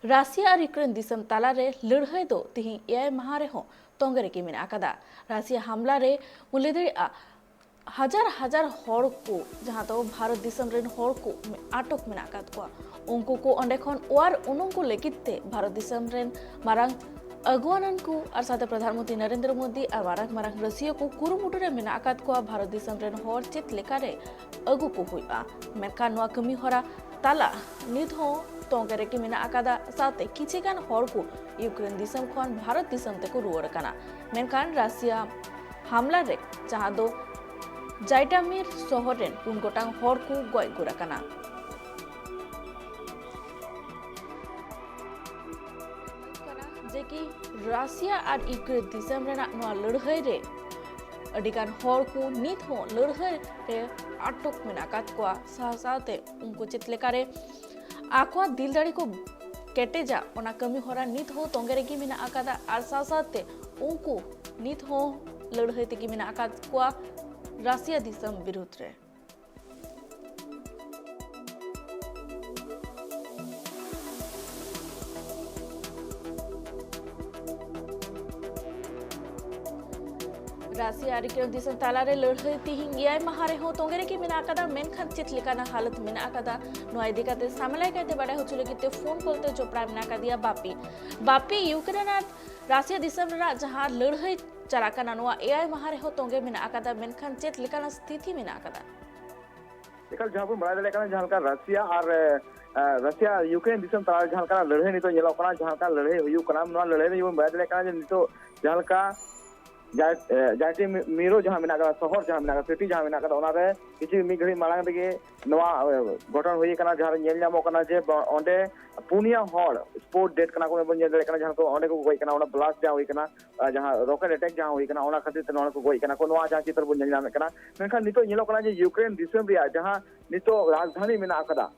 रासिया और यूक्रेन दिसम तालारे लड़ाई दो तिहिं एआई माह रेहों तोंगे रेगी मेना आकादा रासिया हमला रे मुलेदे हजार हजार हड़ को जहां तो भारत दिसम रेन हड़ को आटक मेना आकाद को उनको को अंडे खन ओर उनको लेकिते भारत दिसम रेन मारंग अगुवानन को और साथ प्रधानमंत्री नरेंद्र मोदी और मारंग मारंग रसिया को कुरुमुटु रे मेना आकाद को भारत दिसम रेन हड़ चेत लेकारे अगु को हुआ मेनका नोआ कमी हरा ताला नित हो तोंगे रेगी मेना आकादा साथे किछिगान हड़ को यूक्रेन दिसम खन भारत दिसम ते को रुवर काना मेनकान रासिया हमला रे जहां दो जाइटामिर शहर रेन पुन गोटांग हड़ को गय गुरा काना जे कि रासिया और यूक्रेन दिसम रेना नोआ लड़ाई रे अडिगान हड़ को नित हो लड़ाई रे आटक मेना कात को साथे उनको चित लेकारे आकवा दिल दाड़ी को केटेजा ओना कमी होरा नित हो तोंगे रेगी मेना आकादा आर साथे उनको नित हो लड़ाई तेगी मेना आकाद को रासिया दिसम विरुद्ध रे रासिया और यूक्रेन दिसम तालारे लड़ाई तिहिं एआई माह रेहों तोंगे रेगी मेना आकादा मेनखान चित लेकाना हालत मेना आकादा नोआ इदिकाते सामलाय काते बाडा होचु लगिते फोन कॉलते चोपड़ा मेना आकादिया बापी यूक्रेन और रासिया दिसम रा जहां लड़ाई चलाकाना नोआ एआई माह रेहों तोंगे मेना आकादा मेनखान चित लेकाना स्थिति मेना आकादा एकल जहां बन बड़ा लेकाना जहां का रसिया यूक्रेन दिसम ताला जहां का लड़ाई नितो येलो कना जहां का लड़ाई हुयु कना नोआ लड़ाई में बन बड़ा लेकाना नितो जहां का जाति मीरो जहां मेना का शहर जहां मेना का सिटी जहां मेना का ओनारे किछि मी घड़ी मांग देगे नोआ घटन हुई कना जहां नेल नामो कना जे ओंडे पुनिया हड़ स्पोर्ट डेट कना को बन जेल कना जहां को ओंडे को गई कना ओना ब्लास्ट जहां हुई कना जहां रॉकेट अटैक जहां हुई कना ओना खातिर ते नोना को गई कना को नोआ जहां चित्र बन नेल नाम कना मेनखान नितो नेलो कना जे यूक्रेन दिसम रिया जहां नितो राजधानी मेना आकदा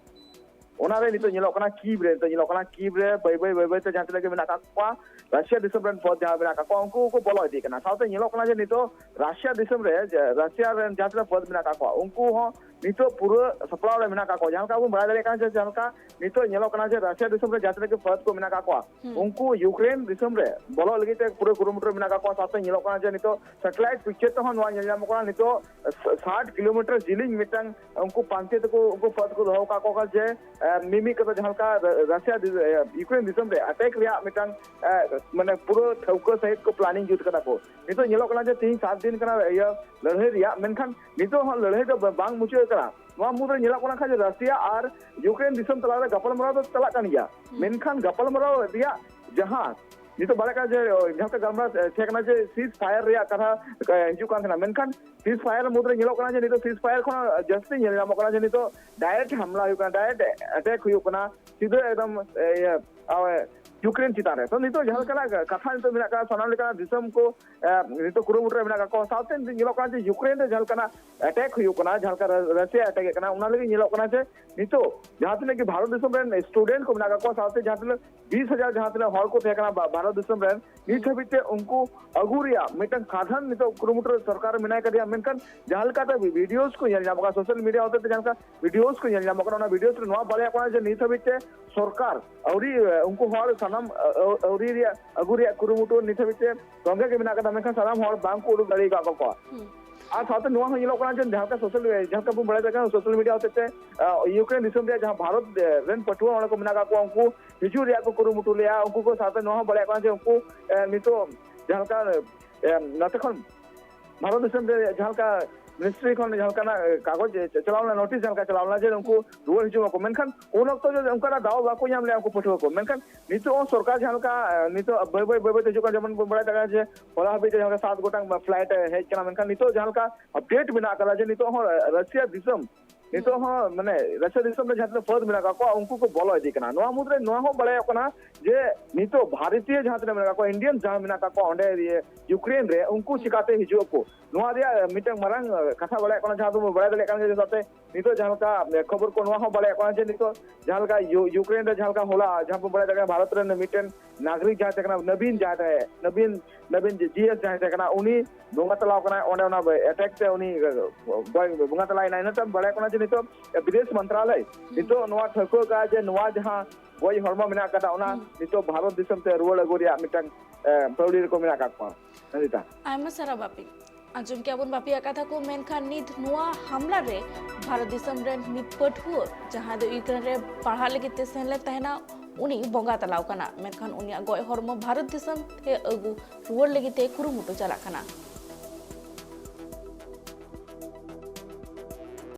ओनारे नितो नेलो कना कीव रे बाय ते जहां लगे मेना का रशिया दिसम रेन पद जहां मेना का उनको को बोलो इदी कना साथे नेलो कना जे नितो रशिया दिसम रे रशिया रेन जहां पद मेना का उनको हो नितो पूरा सप्लाव रे मेना का जहां का बड़ा दरे का जहां का नितो नेलो कना जे रशिया दिसम रे जहां लगे पद को मेना का उनको यूक्रेन दिसम रे बोलो लगे ते पूरा किलोमीटर मेना का साथे नेलो कना जे नितो सैटेलाइट पिक्चर तो नोआ नेल कना नितो 60 किलोमीटर जिलिंग मिटंग उनको पांचे को उनको पद को दहो का जे मिमी का जहां का रशिया यूक्रेन दिसम रे अटैक रिया मिटंग माने पूरा ठौका सहित को प्लानिंग जुट कदा को नितो नेलो कना जे 3-7 दिन कना या लड़ाई रिया मेनखान नितो लड़ाई तो बांग मुचे कना नोआ मुद्रे नेला कोना खा जे रशिया और यूक्रेन दिसम तला रे गपल मराव तो तला कान गया मेनखान गपल मराव रिया जहां नितो बारे का जे जहां का गमरा छेकना जे सीज फायर रिया कथा हिजु कान था मेनखान सीज फायर मुद्रे नेलो कना जे नितो सीज फायर खन जस्ती नेल नाम कना जे नितो डायरेक्ट हमला हुई कना डायरेक्ट अटैक हुई कना सीधे एकदम यूक्रेन चितान है तो नितो जहां कना कथा नितो मेना का सनाम लेका दिसम को नितो कुरुमुटरे मेना का को साथे नेलो कना जे यूक्रेन रे जहां कना अटैक हुई कना जहां का रशिया अटैक कना उना लगे नेलो कना जे नितो जहां तने कि भारत दिसम रे स्टूडेंट को मेना का को साथे जहां तने 20,000 जहां तने हॉल को थे कना भारत दिसम रे नित हबिते उनको अगुरिया मिटन साधन नितो कुरुमुटरे सरकार मेना का दिया मेनकन जहां का तो वीडियोस को नेल जामका सोशल मीडिया होते जहां का वीडियोस को नेल जामका ना वीडियोस रे नोआ बाले कना जे नित हबिते सरकार औरी उनको हॉल सनम औरी अगुरिया कुरुमुटो नित हबिते तोंगे के मेना का मेनकन सनम हॉल बांग को उडु गड़ी का और साथ नोआ हो येलो कना जे जहां का सोशल जहां का बड़ा जगह सोशल मीडिया होते यूक्रेन दिसम रे जहां भारत रेन पटुआ वाला को मेना का उनको हिजु रिया को कुरुमुटो लिया उनको को साथ नोआ बड़ा कना जे उनको नितो जहां का नते खन भारत दिसम रे जहां का मिनिस्ट्री खन जहां का कागज चलावना नोटिस जहां का चलावना जे उनको रुवर हिजु को मेनखान उन वक्त जो उनका दाव बाको याम ले उनको पठवा को मेनखान नितो सरकार जहां का नितो बय जो का जमन बड़ा जगह जे होला हबे जहां का 7 गोटा फ्लाइट है कना मेनखान नितो जहां का अपडेट बिना कला जे नितो रशिया दिसम नितो माने रशिया दिसम में जहां पद मेना का उनको को बोलो इदी कना नोआ मुद्रे नोआ हो बड़ा कना जे नितो भारतीय जहां मेना का इंडियन जहां मेना का ओंडे यूक्रेन रे उनको शिकाते हिजु को नोआ दिया मिटंग मरंग कथा बड़ा कना जहां तो बड़ा दले कना जे साथे नितो जहां का खबर को नोआ हो बड़ा कना जे नितो जहां का यूक्रेन रे जहां का होला जहां बड़ा जगह भारत रे मिटन नागरिक जहां तकना नवीन जहां है नवीन जीएस जहां तकना उनी बोंगा तलाव कना ओंडे ओना अटैक से उनी बोंगा तलाई नाइन तब बड़ा कना जे नितो विदेश मंत्रालय नितो नोआ ठको का जे नोआ जहां goj horma mena kada ona nito bharat disam te ruwar agu ria mitang pauli ko mena ka ko Nandita Aima सारा बापी आजम के अबन बापी कथा को मेनखान नित नुआ हमला रे भारत दिसम रे मित पठुआ जहां दो यूक्रेन रे पढ़ा लगे ते सेनले तहना उनी बोंगा तलाव कना मेनखान उनिया गoj horma भारत दिसम ते अगु रुवar लगी ते कुरुमुटु चला कना